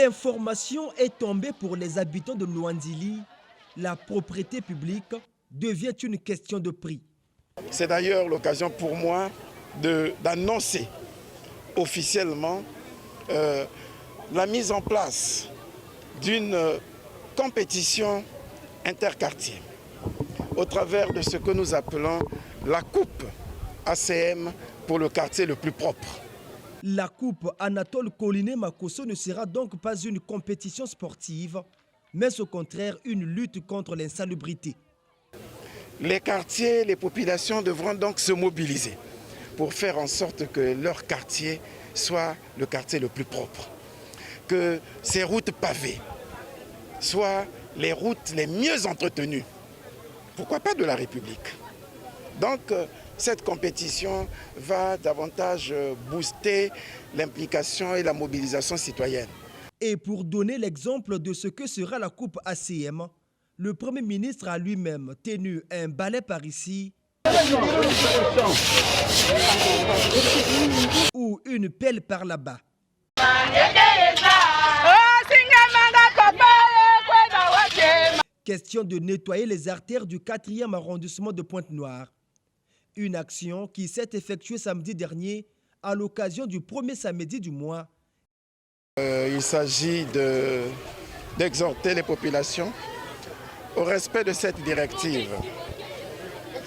L'information est tombée pour les habitants de Luandili. La propriété publique devient une question de prix. C'est d'ailleurs l'occasion pour moi d'annoncer officiellement la mise en place d'une compétition interquartier au travers de ce que nous appelons la Coupe ACM pour le quartier le plus propre. La Coupe Anatole Coliné Makosso ne sera donc pas une compétition sportive, mais au contraire une lutte contre l'insalubrité. Les quartiers, les populations devront donc se mobiliser pour faire en sorte que leur quartier soit le quartier le plus propre, que ces routes pavées soient les routes les mieux entretenues. Pourquoi pas de la République? Donc, cette compétition va davantage booster l'implication et la mobilisation citoyenne. Et pour donner l'exemple de ce que sera la Coupe ACM, le Premier ministre a lui-même tenu un balai par ici ou une pelle par là-bas. Question de nettoyer les artères du 4e arrondissement de Pointe-Noire. Une action qui s'est effectuée samedi dernier à l'occasion du premier samedi du mois. Il s'agit d'exhorter les populations au respect de cette directive,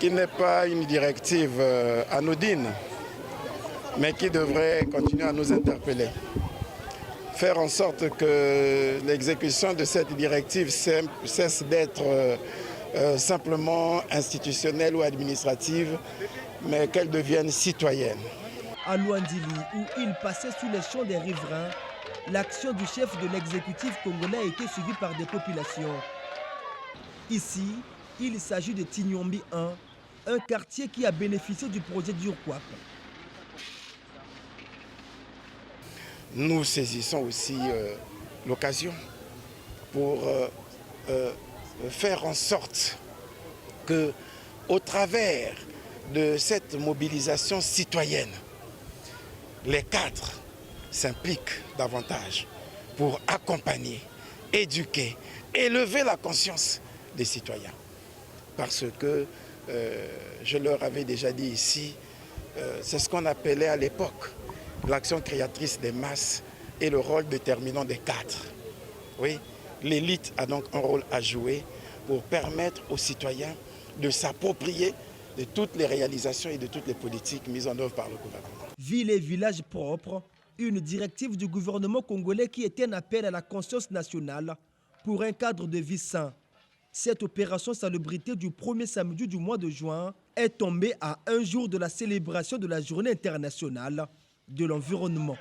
qui n'est pas une directive anodine, mais qui devrait continuer à nous interpeller. Faire en sorte que l'exécution de cette directive cesse d'être simplement institutionnelle ou administrative, mais qu'elle devienne citoyenne. À Luandili, où il passait sous les champs des riverains, l'action du chef de l'exécutif congolais a été suivie par des populations. Ici, il s'agit de Tignombi 1, un quartier qui a bénéficié du projet d'Urquap. Nous saisissons aussi l'occasion pour faire en sorte que, au travers de cette mobilisation citoyenne, les cadres s'impliquent davantage pour accompagner, éduquer, élever la conscience des citoyens. Parce que, je leur avais déjà dit ici, c'est ce qu'on appelait à l'époque l'action créatrice des masses et le rôle déterminant des cadres. Oui, l'élite a donc un rôle à jouer pour permettre aux citoyens de s'approprier de toutes les réalisations et de toutes les politiques mises en œuvre par le gouvernement. Ville et villages propres, une directive du gouvernement congolais qui est un appel à la conscience nationale pour un cadre de vie sain. Cette opération salubrité du premier samedi du mois de juin est tombée à un jour de la célébration de la Journée internationale de l'environnement.